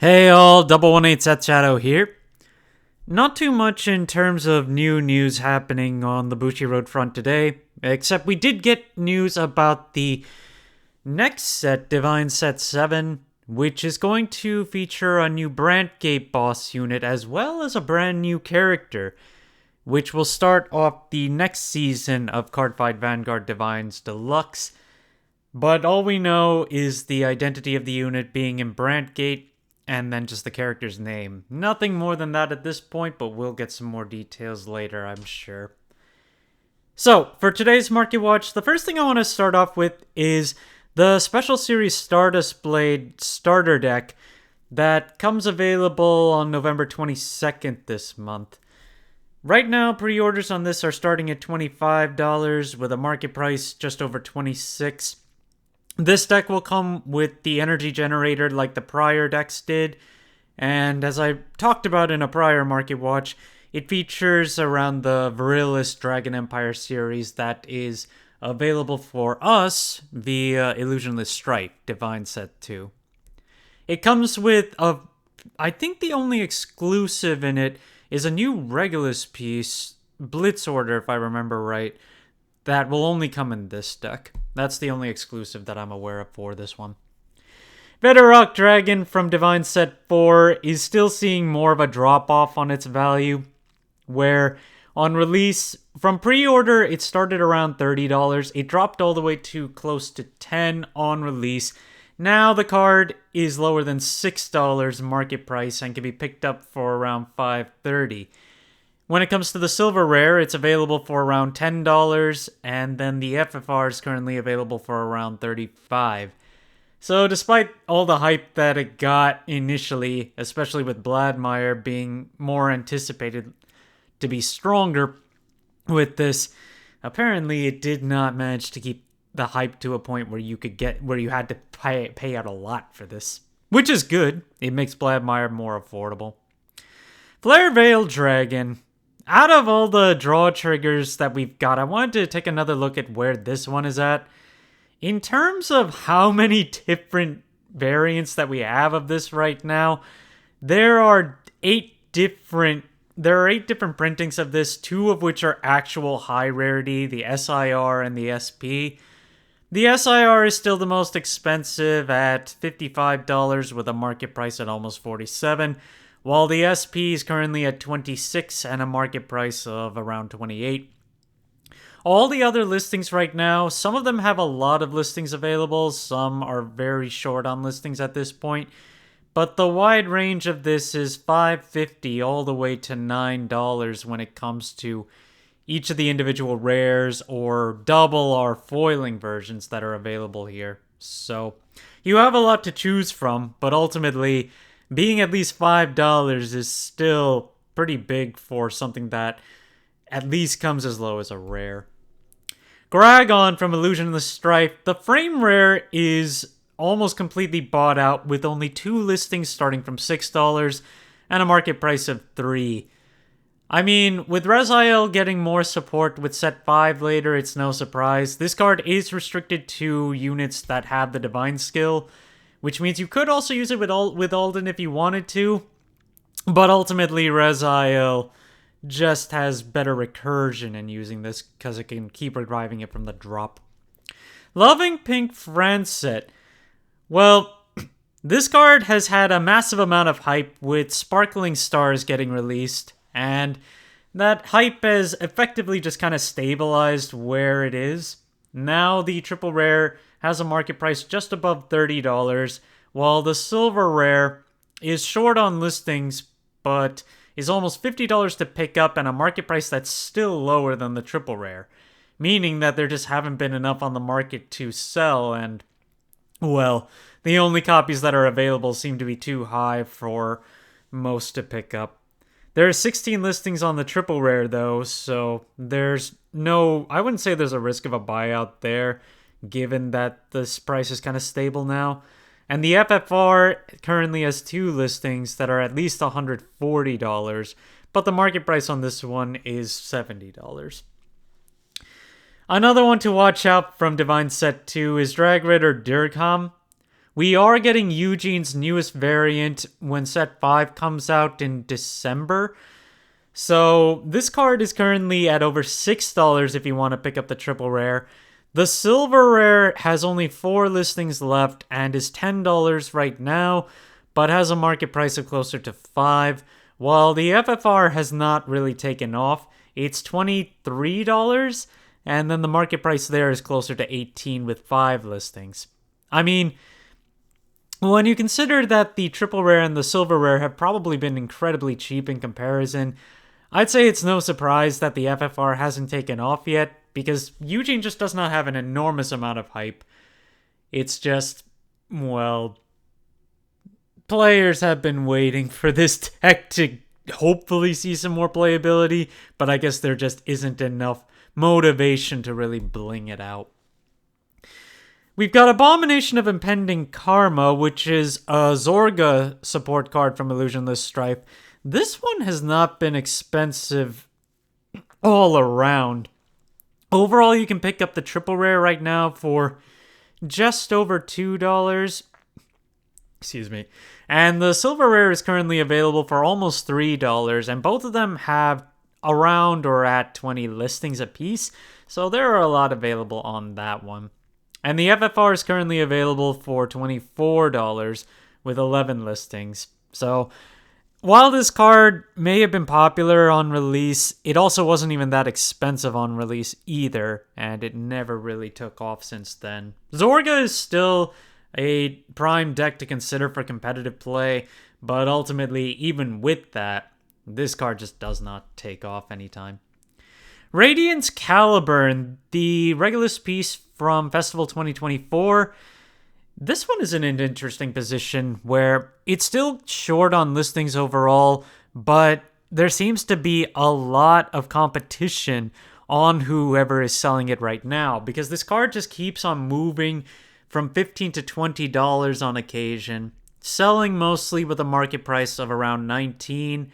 Hey all, 118 Set Shadow here. Not too much in terms of new news happening on the Bushiroad front today, except we did get news about the next set, DivineZ 7, which is going to feature a new Brandgate boss unit as well as a brand new character, which will start off the next season of Cardfight Vanguard DivineZ Deluxe. But all we know is the identity of the unit being in Brandgate, and then just the character's name. Nothing more than that at this point, but we'll get some more details later, I'm sure. So, for today's Market Watch, the first thing I want to start off with is the Special Series Stardust Blade starter deck that comes available on November 22nd this month. Right now, pre-orders on this are starting at $25 with a market price just over $26. This deck will come with the energy generator like the prior decks did, and as I talked about in a prior Market Watch, it features around the Virilis Dragon Empire series that is available for us via Illusionless Strife, DivineZ 2. It comes with I think the only exclusive in it is a new Regulus piece, Blitz Order if I remember right, that will only come in this deck. That's the only exclusive that I'm aware of for this one. Bedrock Dragon from DivineZ 4 is still seeing more of a drop-off on its value, where on release, from pre-order, it started around $30. It dropped all the way to close to $10 on release. Now the card is lower than $6 market price and can be picked up for around $5.30. When it comes to the Silver Rare, it's available for around $10, and then the FFR is currently available for around $35. So despite all the hype that it got initially, especially with Bladmeyer being more anticipated to be stronger with this, apparently it did not manage to keep the hype to a point where you had to pay out a lot for this. Which is good. It makes Bladmeyer more affordable. Flare Veil Dragon. Out of all the draw triggers that we've got, I wanted to take another look at where this one is at. In terms of how many different variants that we have of this right now, there are 8 different printings of this, 2 of which are actual high rarity, the SIR and the SP. The SIR is still the most expensive at $55 with a market price at almost $47. While the SP is currently at $26 and a market price of around $28. All the other listings right now, some of them have a lot of listings available, some are very short on listings at this point, but the wide range of this is $5.50 all the way to $9 when it comes to each of the individual rares or double or foiling versions that are available here. So you have a lot to choose from, but ultimately, being at least $5 is still pretty big for something that at least comes as low as a rare. Gragon from Illusionless Strife. The frame rare is almost completely bought out with only 2 listings starting from $6 and a market price of $3. I mean, with Raziel getting more support with set 5 later, it's no surprise. This card is restricted to units that have the Divine skill, which means you could also use it with Alden if you wanted to, but ultimately Raziel just has better recursion in using this because it can keep reviving it from the drop. Loving Pink Francet. Well, this card has had a massive amount of hype with Sparkling Stars getting released, and that hype has effectively just kind of stabilized where it is. Now the triple rare has a market price just above $30, while the silver rare is short on listings, but is almost $50 to pick up and a market price that's still lower than the triple rare, meaning that there just haven't been enough on the market to sell, and, well, the only copies that are available seem to be too high for most to pick up. There are 16 listings on the triple rare, though, so there's I wouldn't say there's a risk of a buyout there, given that this price is kind of stable now. And the FFR currently has 2 listings that are at least $140, but the market price on this one is $70. Another one to watch out from DivineZ 2 is Drag Ritter Dirgham. We are getting Eugene's newest variant when set 5 comes out in December. So this card is currently at over $6 if you want to pick up the triple rare. The silver rare has only 4 listings left and is $10 right now, but has a market price of closer to $5. While the FFR has not really taken off, it's $23, and then the market price there is closer to $18 with 5 listings. I mean, when you consider that the triple rare and the silver rare have probably been incredibly cheap in comparison, I'd say it's no surprise that the FFR hasn't taken off yet, because Eugene just does not have an enormous amount of hype. It's just, well, players have been waiting for this deck to hopefully see some more playability, but I guess there just isn't enough motivation to really bling it out. We've got Abomination of Impending Karma, which is a Zorga support card from Illusionless Strife. This one has not been expensive all around. Overall, you can pick up the triple rare right now for just over $2. Excuse me. And the silver rare is currently available for almost $3, and both of them have around or at 20 listings apiece, so there are a lot available on that one. And the FFR is currently available for $24 with 11 listings. So while this card may have been popular on release, it also wasn't even that expensive on release either, and it never really took off since then. Zorga is still a prime deck to consider for competitive play, but ultimately, even with that, this card just does not take off anytime. Radiance Caliber, the Regulus piece from Festival 2024, this one is in an interesting position where it's still short on listings overall, but there seems to be a lot of competition on whoever is selling it right now, because this card just keeps on moving from $15 to $20 on occasion, selling mostly with a market price of around $19,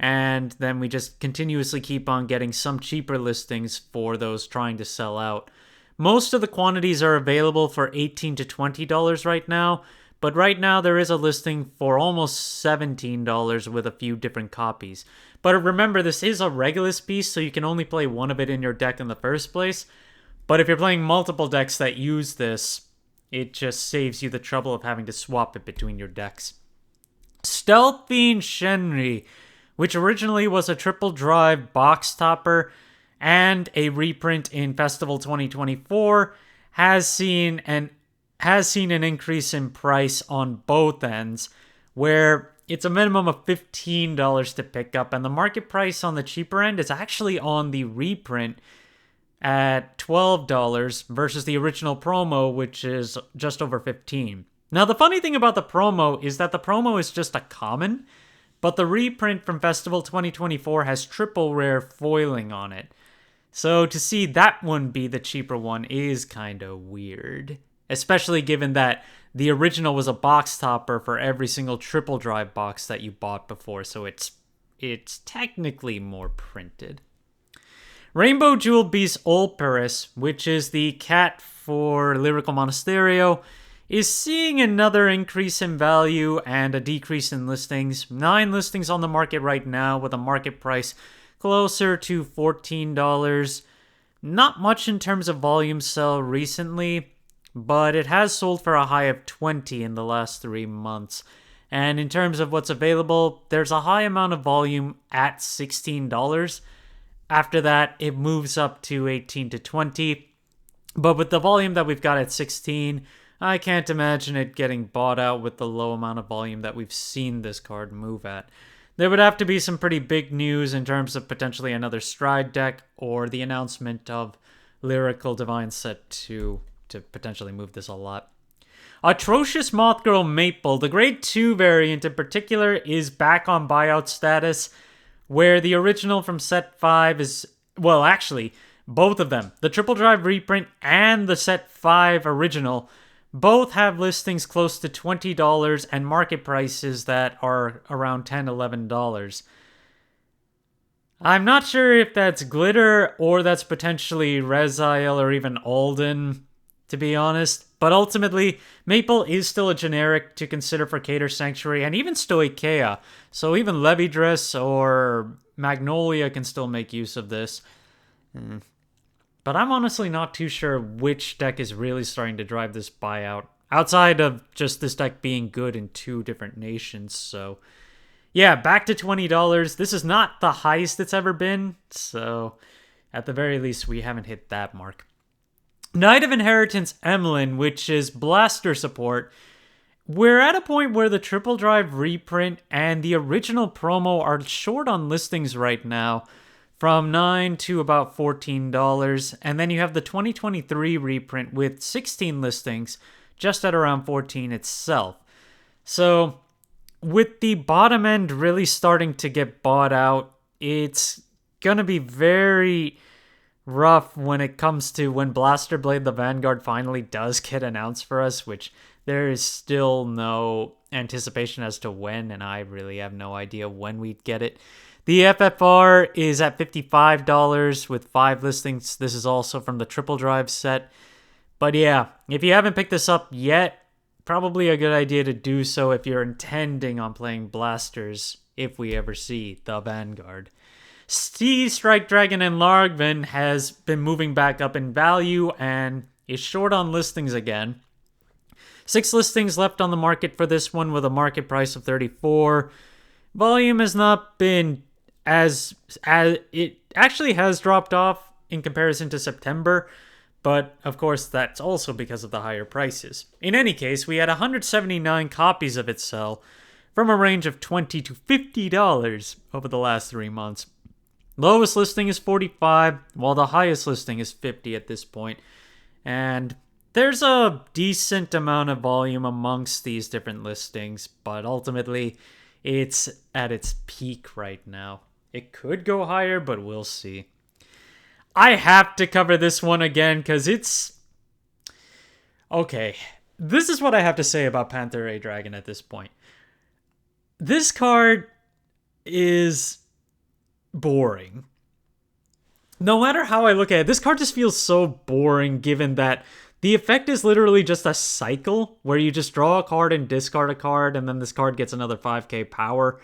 and then we just continuously keep on getting some cheaper listings for those trying to sell out. Most of the quantities are available for $18 to $20 right now, but right now there is a listing for almost $17 with a few different copies. But remember, this is a Regulus piece, so you can only play one of it in your deck in the first place. But if you're playing multiple decks that use this, it just saves you the trouble of having to swap it between your decks. Stealth Fiend Shenri, which originally was a triple drive box topper and a reprint in Festival 2024, has seen an increase in price on both ends, where it's a minimum of $15 to pick up, and the market price on the cheaper end is actually on the reprint at $12 versus the original promo, which is just over $15. Now, the funny thing about the promo is that the promo is just a common, but the reprint from Festival 2024 has triple rare foiling on it. So to see that one be the cheaper one is kind of weird, especially given that the original was a box topper for every single triple drive box that you bought before, so it's technically more printed. Rainbow Jewel Beast Olperis, which is the cat for Lyrical Monasterio, is seeing another increase in value and a decrease in listings. 9 listings on the market right now with a market price closer to $14. Not much in terms of volume sell recently, but it has sold for a high of 20 in the last 3 months. And in terms of what's available, there's a high amount of volume at $16. After that, it moves up to 18 to 20. But with the volume that we've got at 16, I can't imagine it getting bought out with the low amount of volume that we've seen this card move at. There would have to be some pretty big news in terms of potentially another Stride deck or the announcement of Lyrical DivineZ Set 2 to potentially move this a lot. Atrocious Mothgirl Maple, the Grade 2 variant in particular, is back on buyout status, where the original from Set 5 is, well, actually, both of them, the Triple Drive reprint and the Set 5 original, both have listings close to $20 and market prices that are around $10, $11. I'm not sure if that's Glitter or that's potentially Rezyl or even Alden. to be honest. But ultimately, Maple is still a generic to consider for Cater Sanctuary and even Stoicheia. So even Levidress or Magnolia can still make use of this. But I'm honestly not too sure which deck is really starting to drive this buyout, outside of just this deck being good in 2 different nations. So yeah, back to $20. This is not the highest it's ever been, so at the very least, we haven't hit that mark. Knight of Inheritance Emlyn, which is Blaster support. We're at a point where the Triple Drive reprint and the original promo are short on listings right now, from $9 to about $14. And then you have the 2023 reprint with 16 listings, just at around $14 itself. So with the bottom end really starting to get bought out, it's gonna be very rough when it comes to when Blaster Blade the Vanguard finally does get announced for us, which there is still no anticipation as to when, and I really have no idea when we'd get it. The FFR is at $55 with 5 listings. This is also from the Triple Drive set. But yeah, if you haven't picked this up yet, probably a good idea to do so if you're intending on playing Blasters, if we ever see the Vanguard. Sea Strike Dragon and Largvin has been moving back up in value and is short on listings again. 6 listings left on the market for this one with a market price of $34. Volume has not been as it actually has dropped off in comparison to September, but of course that's also because of the higher prices. In any case, we had 179 copies of it sell from a range of $20 to $50 over the last 3 months. Lowest listing is $45, while the highest listing is $50 at this point. And there's a decent amount of volume amongst these different listings, but ultimately it's at its peak right now. It could go higher, but we'll see. I have to cover this one again because it's... Okay, this is what I have to say about Panther A Dragon at this point. This card is boring. No matter how I look at it, this card just feels so boring given that the effect is literally just a cycle where you just draw a card and discard a card, and then this card gets another 5k power.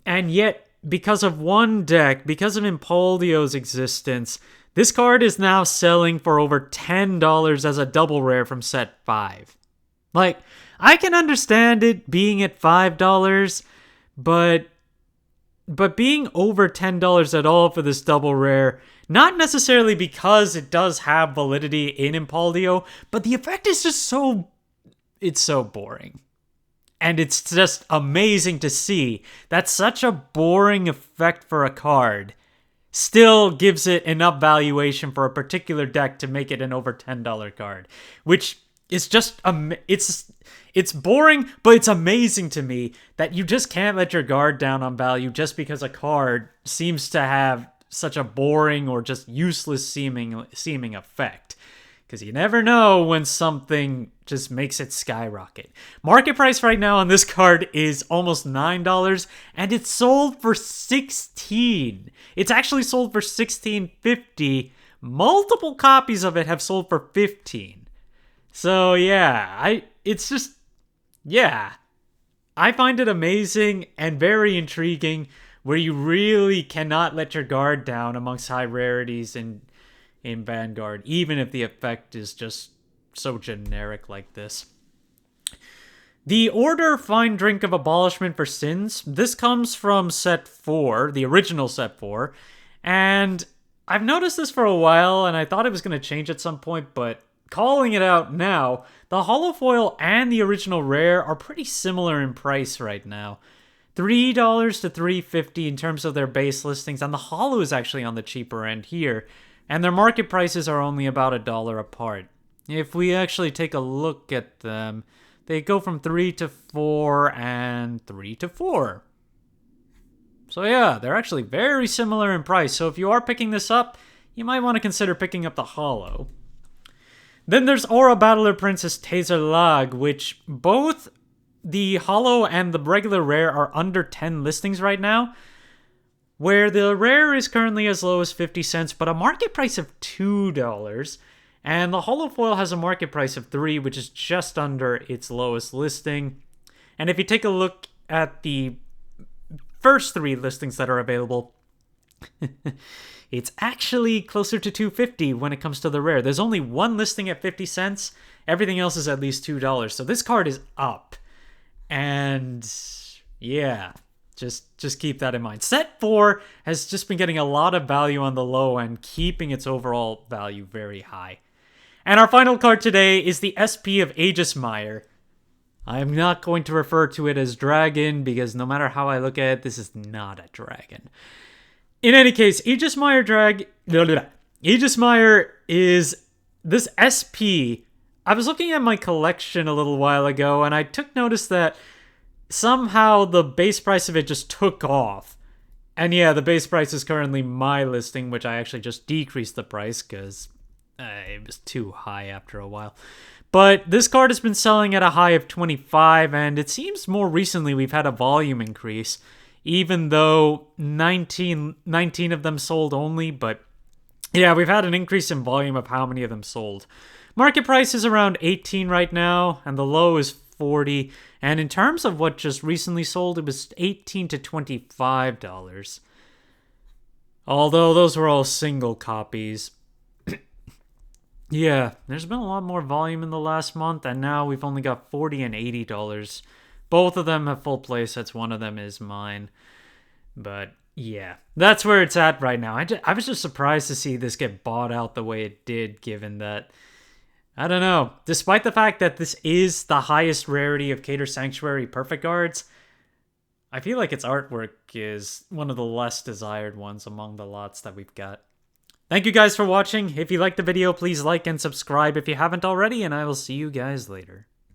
And yet, because of one deck, because of Impaldio's existence, this card is now selling for over $10 as a double rare from set 5. Like, I can understand it being at $5, but being over $10 at all for this double rare, not necessarily because it does have validity in Impaldio, but the effect is just it's so boring. And it's just amazing to see that such a boring effect for a card still gives it enough valuation for a particular deck to make it an over $10 card, which is just it's boring, but it's amazing to me that you just can't let your guard down on value just because a card seems to have such a boring or just useless seeming effect. Because you never know when something just makes it skyrocket. Market price right now on this card is almost $9, and it's sold for $16. It's actually sold for $16.50. Multiple copies of it have sold for $15. So yeah, I find it amazing and very intriguing where you really cannot let your guard down amongst high rarities in Vanguard, even if the effect is just so generic like this. The Order Fine Drink of Abolishment for Sins. This comes from set 4, the original set 4, and I've noticed this for a while, and I thought it was going to change at some point, but calling it out now, the holofoil and the original rare are pretty similar in price right now. $3 to $3.50 in terms of their base listings, and the holo is actually on the cheaper end here, and their market prices are only about $1 apart. If we actually take a look at them, they go from 3 to 4 and 3 to 4. So yeah, they're actually very similar in price. So if you are picking this up, you might want to consider picking up the holo. Then there's Aura Battler Princess Taser Lag, which both the holo and the regular rare are under 10 listings right now, where the rare is currently as low as 50 cents, but a market price of $2. And the holofoil has a market price of 3, which is just under its lowest listing. And if you take a look at the first 3 listings that are available, it's actually closer to $2.50 when it comes to the rare. There's only one listing at 50 cents. Everything else is at least $2. So this card is up. And yeah, just keep that in mind. Set 4 has just been getting a lot of value on the low end, keeping its overall value very high. And our final card today is the SP of Aegismire. I am not going to refer to it as dragon because no matter how I look at it, this is not a dragon. In any case, Aegismire is this SP. I was looking at my collection a little while ago, and I took notice that somehow the base price of it just took off. And yeah, the base price is currently my listing, which I actually just decreased the price because it was too high after a while. But this card has been selling at a high of 25, and it seems more recently we've had a volume increase, even though 19 of them sold only. But yeah, we've had an increase in volume of how many of them sold. Market price is around 18 right now, and the low is 40. And in terms of what just recently sold, it was $18 to $25. Although those were all single copies. Yeah, there's been a lot more volume in the last month, and now we've only got $40 and $80. Both of them have full playsets. One of them is mine. But yeah, that's where it's at right now. I was just surprised to see this get bought out the way it did, given that, I don't know, despite the fact that this is the highest rarity of Cater Sanctuary Perfect Guards, I feel like its artwork is one of the less desired ones among the lots that we've got. Thank you guys for watching. If you liked the video, please like and subscribe if you haven't already, and I will see you guys later.